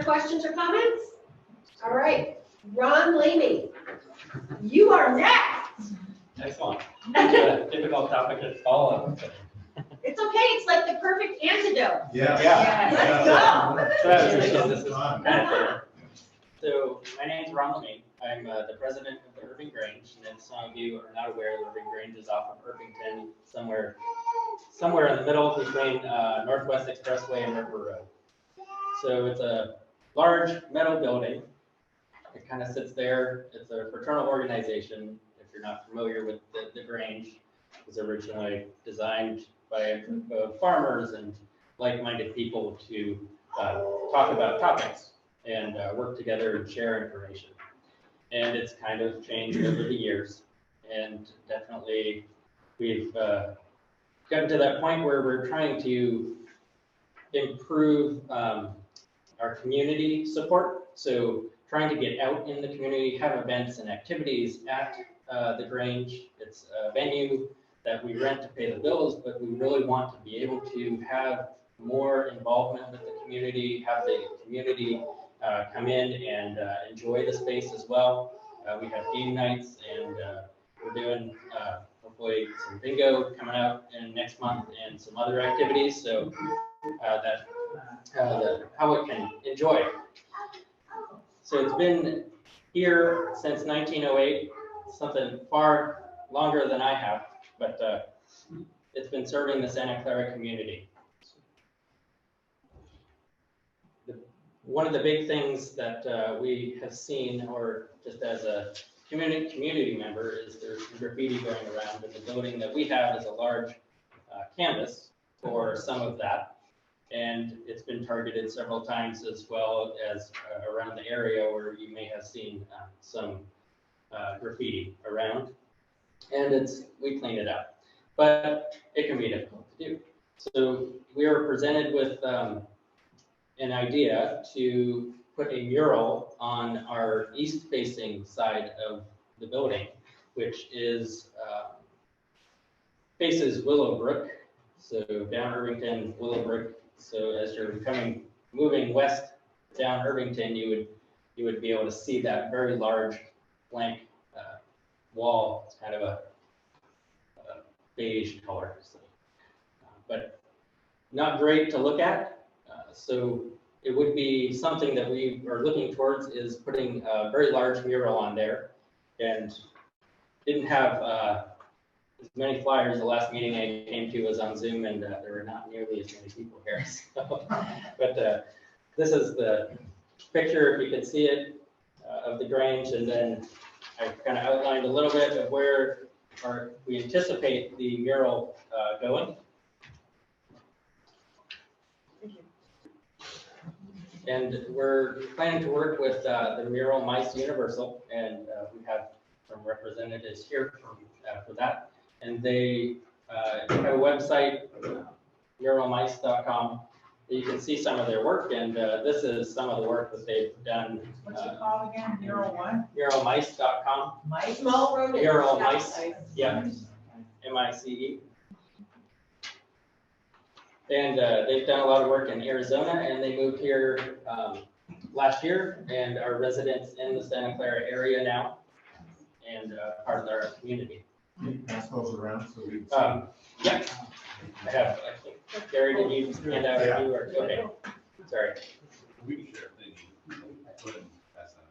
questions or comments? All right, Ron Lamie, you are next. Excellent. A difficult topic to follow. It's okay, it's like the perfect antidote. Yeah. Let's go. So I appreciate this is kind of fair. So my name is Ron Lamie. I'm the president of the Irving Grange, and if some of you are not aware, the Irving Grange is off of Irvington, somewhere in the middle between Northwest Expressway and River Road. So it's a large metal building. It kind of sits there. It's a fraternal organization. If you're not familiar with the Grange, it was originally designed by a group of farmers and like-minded people to talk about topics and work together and share information. And it's kind of changed over the years. And definitely we've gotten to that point where we're trying to improve our community support. So trying to get out in the community, have events and activities at the Grange. It's a venue that we rent to pay the bills, but we really want to be able to have more involvement with the community, have the community come in and enjoy the space as well. We have game nights, and we're doing hopefully some bingo coming out in next month and some other activities, so that the public can enjoy. So it's been here since 1908, something far longer than I have, but it's been serving the Santa Clara community. One of the big things that we have seen, or just as a community member, is there's graffiti going around, and the building that we have is a large canvas for some of that. And it's been targeted several times, as well as around the area where you may have seen some graffiti around. And we clean it up, but it can be difficult to do. So we were presented with an idea to put a mural on our east-facing side of the building, which is faces Willowbrook. So down Irvington, Willowbrook. So as you're moving west down Irvington, you would be able to see that very large blank wall. It's kind of a beige color, so, but not great to look at. So it would be something that we are looking towards, is putting a very large mural on there, and didn't have as many flyers. The last meeting I came to was on Zoom, and there were not nearly as many people here. So, but this is the picture, if you can see it, of the Grange, and then I kind of outlined a little bit of where we anticipate the mural going. And we're planning to work with the Mural Mice Universal, and we have some representatives here for that. And they have a website, muralmice.com. You can see some of their work, and this is some of the work that they've done. What's it called again? Mural what? Muralmice.com. Mice? Small rodents. Mural Mice. Yeah. M-I-C-E. And they've done a lot of work in Arizona, and they moved here last year and are residents in the Santa Clara area now, and part of our community. Can you pass those around so we can see? Yeah, I have. I think, Gary, did you hand out a few? Or, okay, sorry. We can share things. Go ahead and pass that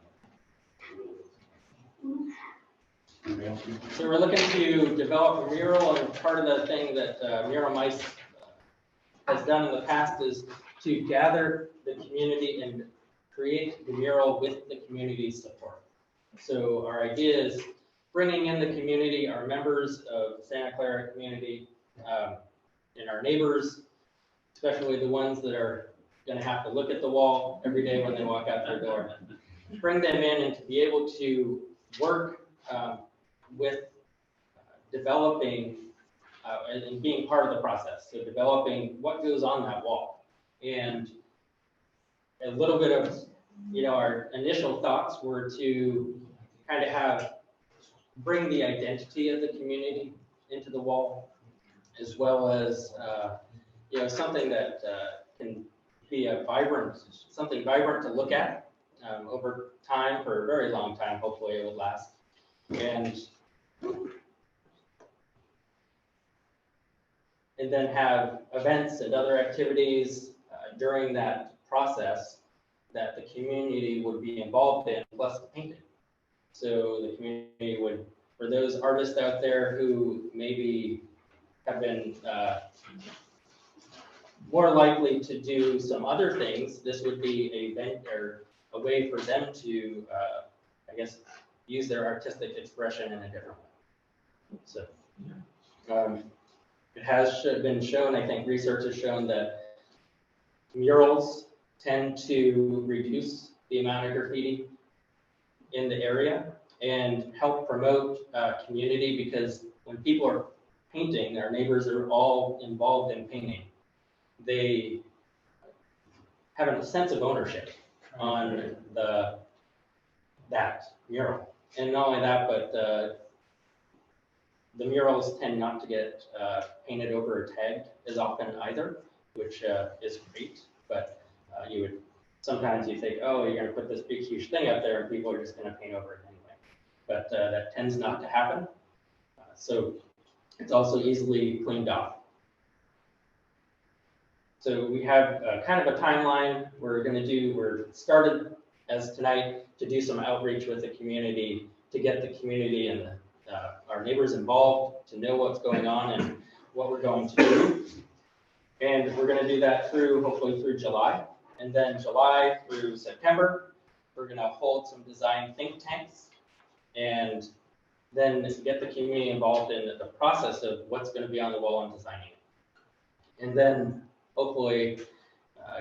on. So we're looking to develop a mural, and part of the thing that Mural Mice has done in the past is to gather the community and create the mural with the community's support. So our idea is bringing in the community, our members of Santa Clara community, and our neighbors, especially the ones that are going to have to look at the wall every day when they walk out their door. Bring them in and to be able to work with developing and being part of the process. So developing what goes on that wall. And a little bit of, our initial thoughts were to kind of bring the identity of the community into the wall, as well as, something that can be a vibrant, something vibrant to look at over time, for a very long time. Hopefully it would last. And then have events and other activities during that process that the community would be involved in, plus the painting. So the community would, for those artists out there who maybe have been more likely to do some other things, this would be a event or a way for them to, I guess, use their artistic expression in a different way. So it has been shown, I think research has shown that murals tend to reduce the amount of graffiti in the area and help promote community, because when people are painting, our neighbors are all involved in painting. They have a sense of ownership on that mural. And not only that, but the murals tend not to get painted over or tagged as often either, which is great. But you would, sometimes you think, oh, you're gonna put this big, huge thing up there and people are just gonna paint over it anyway. But that tends not to happen. So it's also easily cleaned off. So we have kind of a timeline we're started as tonight to do some outreach with the community, to get the community and our neighbors involved, to know what's going on and what we're going to do. And we're gonna do that hopefully through July. And then July through September, we're gonna hold some design think tanks and then get the community involved in the process of what's gonna be on the wall and designing it. And then hopefully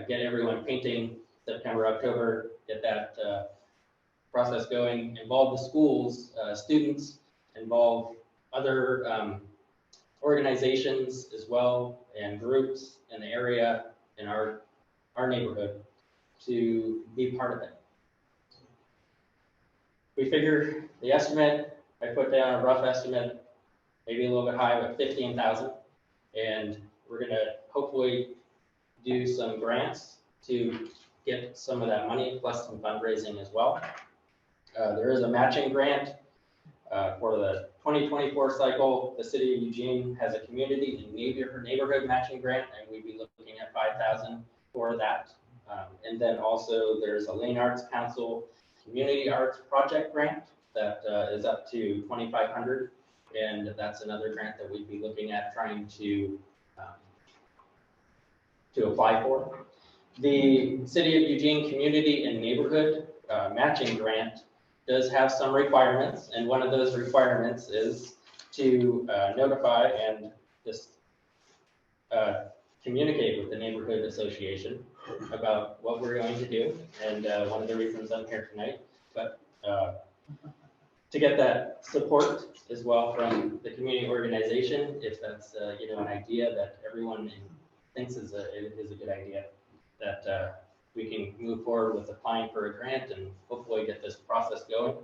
get everyone painting September, October, get that process going, involve the schools, students, involve other organizations as well, and groups in the area, in our neighborhood, to be part of it. We figure the estimate, I put down a rough estimate, maybe a little bit high, but 15,000. And we're gonna hopefully do some grants to get some of that money, plus some fundraising as well. There is a matching grant for the 2024 cycle. The city of Eugene has a community and neighborhood matching grant, and we'd be looking at 5,000 for that. And then also there's a Lane Arts Council Community Arts Project grant that is up to 2,500, and that's another grant that we'd be looking at trying to apply for. The City of Eugene Community and Neighborhood Matching Grant does have some requirements, and one of those requirements is to notify and just communicate with the neighborhood association about what we're going to do, and one of the reasons I'm here tonight, but to get that support as well from the community organization, if that's an idea that everyone thinks is a good idea, that we can move forward with applying for a grant and hopefully get this process going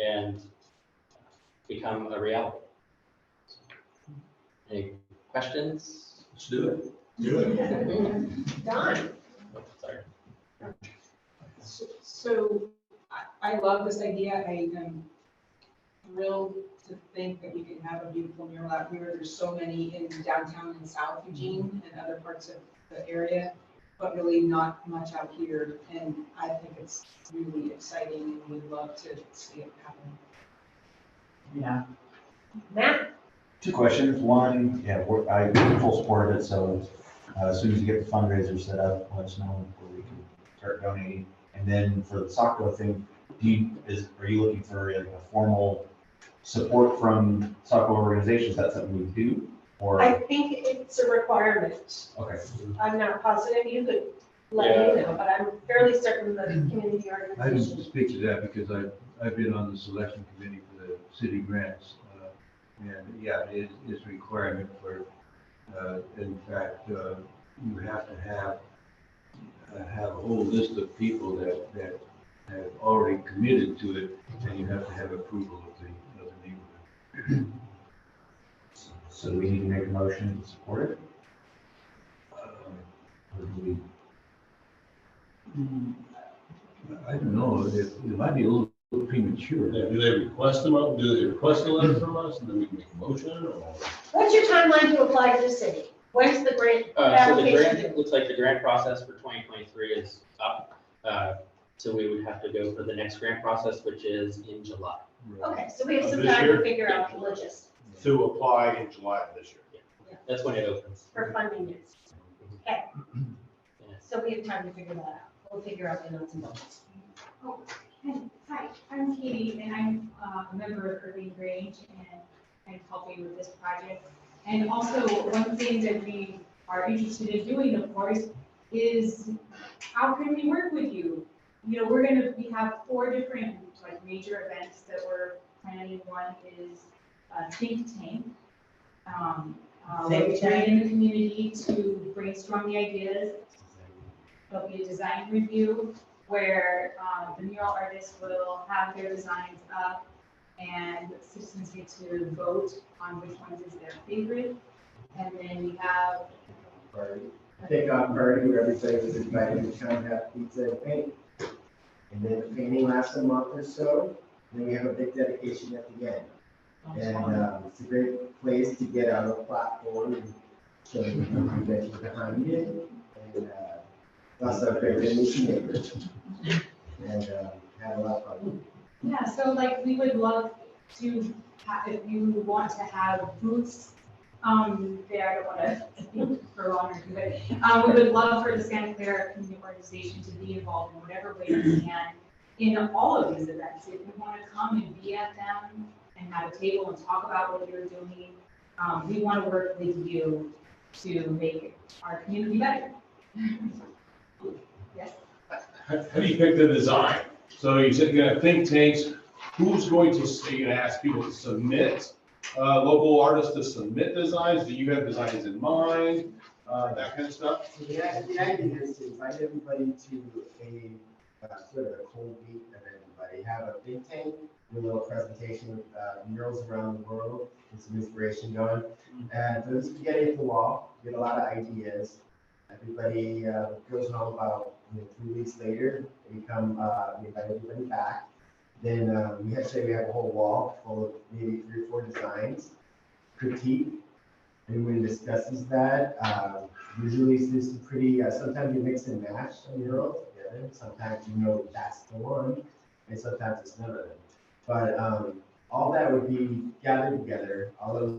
and become a reality. Any questions? Let's do it. Don? Oh, sorry. So I love this idea. I am thrilled to think that we can have a beautiful mural out here. There's so many in downtown and South Eugene and other parts of the area, but really not much out here. And I think it's really exciting and we'd love to see it happen. Yeah. Matt? Two questions. One, yeah, I'm full support of it, so as soon as you get the fundraiser set up, let us know where we can start donating. And then for the Saco thing, are you looking for a formal support from Saco organizations? That's something we do, or? I think it's a requirement. Okay. I'm not positive, you could let me know, but I'm fairly certain that community I can organizations. speak to that because I've been on the selection committee for the city grants. And yeah, it is a requirement for, in fact, you have to have a whole list of people that have already committed to it, and you have to have approval of the neighborhood. So we need to make a motion to support it? Or do we? I don't know, it might be a little premature. Yeah, do they request them, do they request a letter from us, and then we can make a motion, or? What's your timeline to apply to the city? When's the grant So the application due? grant, looks like the grant process for 2023 is up. So we would have to go for the next grant process, which is in July. Okay, so we have some This time year? to figure out the logistics To apply in July of this year. That's when it opens. for funding news. Okay, Yeah. so we have time to figure that out. We'll figure out the nuts and bolts. Hi, I'm Katie, and I'm a member of Irving Grange, and I'm helping with this project. And also, one thing that we are interested in doing, of course, is how can we work with you? You know, we have 4 different, like, major events that we're planning. One is a think tank. We're trying in the community to brainstorm the ideas. There'll be a design review where the mural artists will have their designs up and citizens get to vote on which ones is their favorite. And then we have Kickoff party where everybody was invited to come have pizza and paint. And then the painting lasts a month or so. Then we have a big dedication at the end. And it's a great place to get on a platform and show the convention behind it. And also a great meeting neighbors. And had a lot of fun. Yeah, so like we would love to have, if you want to have booths there, I don't want to speak for longer, but we would love for the Santa Clara Community Organization to be involved in whatever way we can in all of these events. If you want to come and be at them and have a table and talk about what you're doing, we want to work with you to make our community better. Yes. How do you pick the design? So you said you have think tanks, who's going to, are you gonna ask people to submit, local artists to submit designs? Do you have designs in mind, that kind of stuff? So the idea is to invite everybody to a sort of a cold meet of everybody. Have a think tank, do a little presentation with murals around the world, and some inspiration going. And throw the spaghetti at the wall, get a lot of ideas. Everybody goes home about 2 weeks later. We invite everybody back. Then we have a whole wall full of maybe 3 or 4 designs. Critique. Everybody discusses that. Usually it's some pretty, sometimes you mix and match a mural together. Sometimes that's the one, and sometimes it's none of them. But all that would be gathered together. All that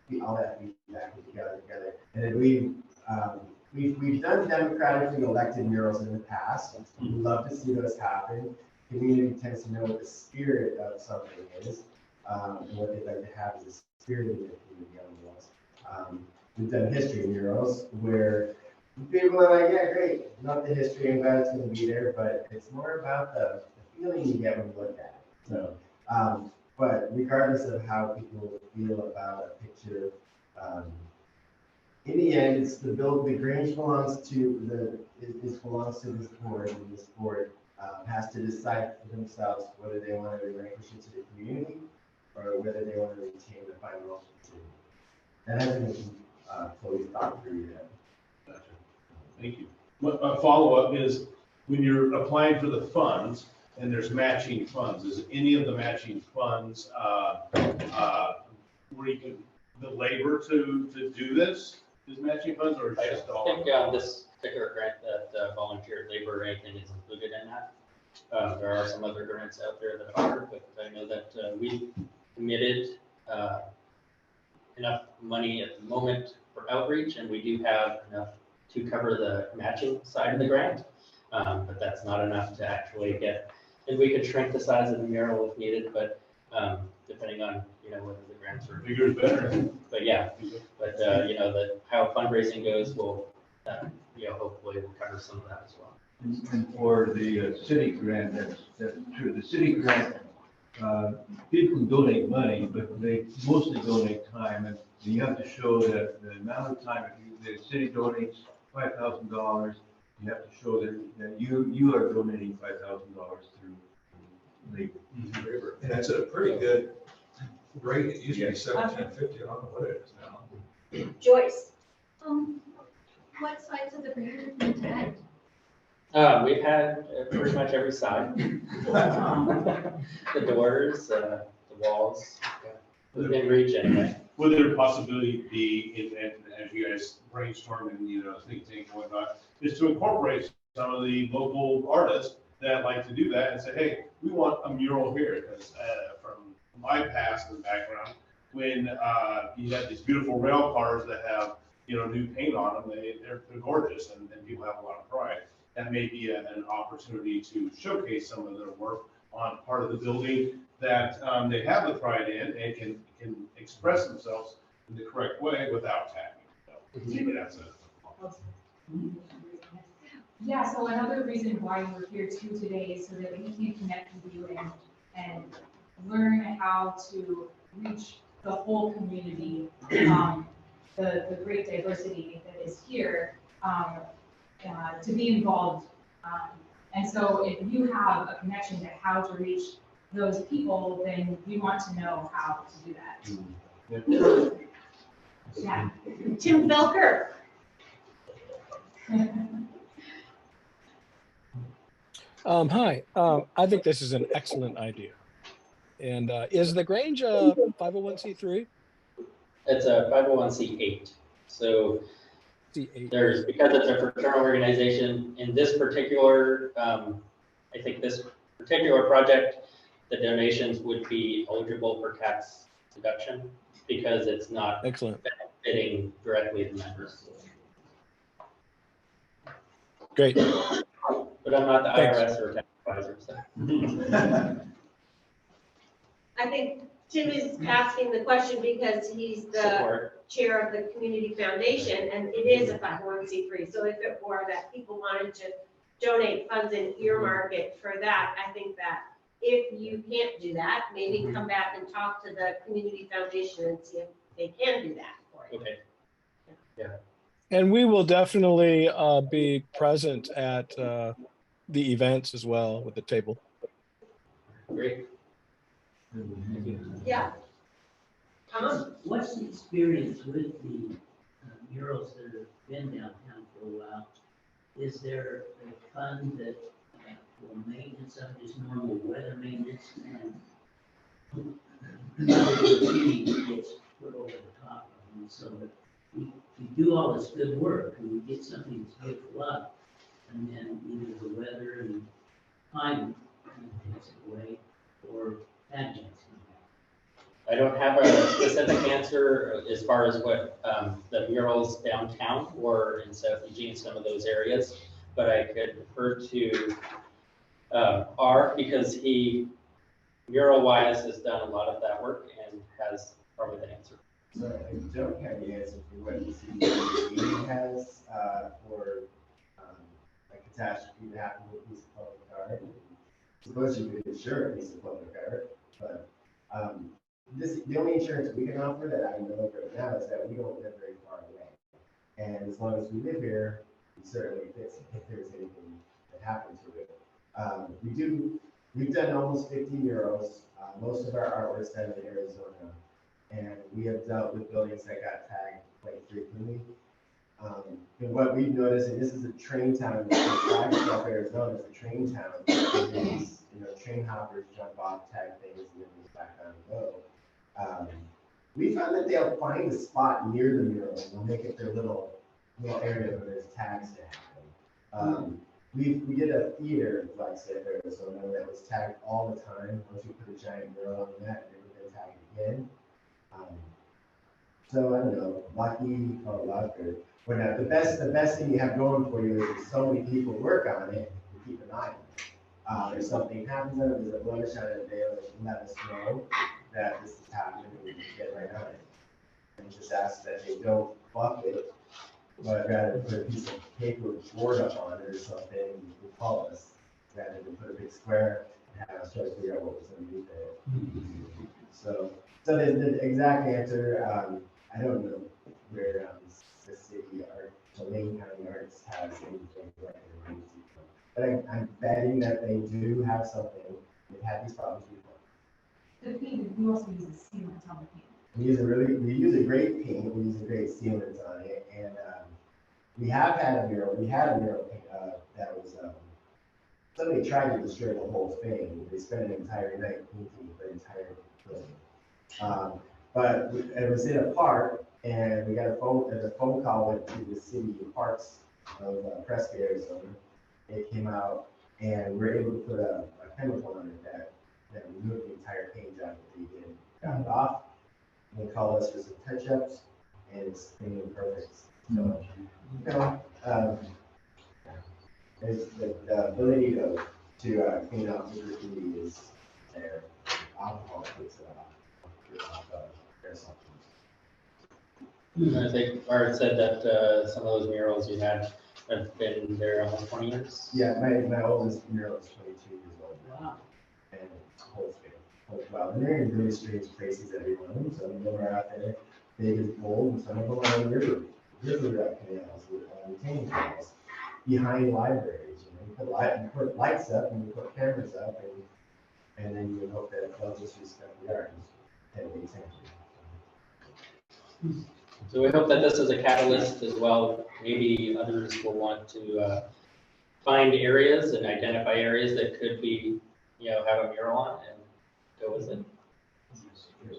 feedback would be gathered together. And then we've done democratically elected murals in the past. We'd love to see those happen. Community tends to know what the spirit of something is, and what they'd like to have is the spirit of the community on murals. We've done history murals where people are like, yeah, great, love the history, I'm glad it's going to be there, but it's more about the feeling you get when you look at it. So, but regardless of how people feel about a picture, in the end, it's the Grange belongs to belongs to this board, and this board has to decide for themselves whether they want to relinquish it to the community or whether they want to retain the final decision. That hasn't been fully thought through yet. Gotcha. Thank you. A follow-up is, when you're applying for the funds, and there's matching funds, is any of the matching funds, where you can, the labor to do this is matching funds, or I just all? think this particular grant that volunteer labor or anything is included in that. There are some other grants out there that are, but I know that we committed enough money at the moment for outreach, and we do have enough to cover the matching side of the grant. But that's not enough to actually get, and we could shrink the size of the mural if needed, but depending on, whether the grants are. Bigger is better. But yeah, but how fundraising goes will, hopefully will cover some of that as well. And for the city grant, that's true. The city grant, people can donate money, but they mostly donate time, and you have to show that the amount of time, if the city donates $5,000, you have to show that you are donating $5,000 through labor. And that's a pretty good rate. It used to be $17.50. I don't know what it is now. Joyce, What size of the grant is intended? We've had pretty much every side. The doors, the walls, within reach anyway. Would there possibility be, and as you guys brainstorm and, think tank and whatnot, is to incorporate some of the local artists that like to do that and say, hey, we want a mural here, because from my past and background, when you have these beautiful rail cars that have, new paint on them, they're gorgeous, and people have a lot of pride. That may be an opportunity to showcase some of their work on part of the building that they have the pride in and can express themselves in the correct way without tagging. So maybe that's it. Yeah, so another reason why we're here too today is so that we can connect with you and learn how to reach the whole community, the great diversity that is here, to be involved. And so if you have a connection to how to reach those people, then we want to know how to do that. Yeah. Tim Felker. Hi, I think this is an excellent idea. And is the Grange a 501c3? It's a 501c8. So because it's a fraternal organization, in this particular, I think this particular project, the donations would be eligible for tax deduction because it's not benefiting directly the members. Great. But I'm not the IRS or tax advisor, so. I think Tim is asking the question because he's the chair of the community foundation, and it is a 501c3. So if it were that people wanted to donate funds and earmark it for that, I think that if you can't do that, maybe come back and talk to the community foundation and see if they can do that for you. Okay. Yeah. And we will definitely be present at the events as well with the table. Great. Yeah. What's the experience with the murals that have been downtown for a while? Is there a fund that for maintenance of just normal weather maintenance and graffiti gets put over the top of them? So we do all this good work and we get something that's good for love, and then either the weather and climate takes it away, or that gets it. I don't have a specific answer as far as what the murals downtown or in South Eugene, some of those areas, but I could refer to R, because he, mural-wise, has done a lot of that work and has probably the answer. So I don't have the answer for what the city has for a catastrophe that happened with a piece of public art. Suppose you could insure a piece of public art, but the only insurance we can offer that I know of right now is that we don't live very far away. And as long as we live here, we certainly fix it if there's anything that happened to it. We've done almost 50 murals. Most of our artwork's done in Arizona. And we have dealt with buildings that got tagged quite frequently. And what we've noticed, and this is a train town, Flagstaff, Arizona is a train town. These, train hoppers jump off, tag things, and then move back on and go. We found that they'll find a spot near the mural and they'll make it their little area where there's tags to happen. We did a theater in Flagstaff, Arizona that was tagged all the time. Once we put a giant mural on that, it would get tagged again. So I don't know, lucky or luck, or whatever. The best thing you have going for you is so many people work on it, you keep an eye on it. If something happens, there's a blemish on it, they let us know that this is happening, and we can get right on it. And just ask that they don't buff it, but rather put a piece of paper with board up on it or something, and you can call us, rather than put a big square and have us try to figure out what was underneath it. So the exact answer, I don't know where the city art, the Lamie County Arts has anything like it. But I'm betting that they do have something. They've had these problems before. The paint, we also use a sealant on the paint. We use a great paint. We use a great sealant on it, and We have had a mural, that was, somebody tried to destroy the whole thing. They spent an entire night painting the entire building. But it was in a park, and we got a phone call went to the city parks of Prescott, Arizona. It came out, and we were able to put a chemical on it that removed the entire paint job that they did. Got it off, they called us for some touch-ups, and it's clean and perfect. So, you know, there's the ability to clean up the graffiti is there. Alcohol takes it off. I think Art said that some of those murals you had have been there almost 20 years. Yeah, my oldest mural is 22 years old. Wow. And holds well. And they're in really strange places, every one of them. Some of them are out there, big as bold, and some of them are in river canals with retaining canals behind libraries. You put lights up and you put cameras up, and then you hope that they'll just respect the art and pay attention. So we hope that this is a catalyst as well. Maybe others will want to find areas and identify areas that could be, have a mural on and go with it.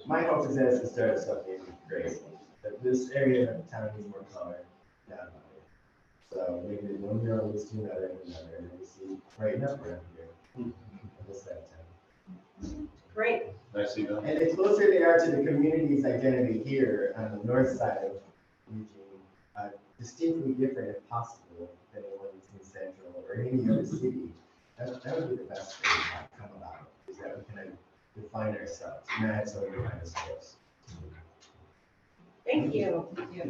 My hope is that it's the start of something great. That this area of the town needs more color down by it. So maybe one mural leads to another and another, and we see brighten up around here. This that time. Great. Nicely done. And the closer they are to the community's identity here on the north side of Eugene, distinctly different if possible than in Wilmington Central or any other city, that would be the best thing to come about, is that we can define ourselves, and that's what we find ourselves. Thank you. Yeah.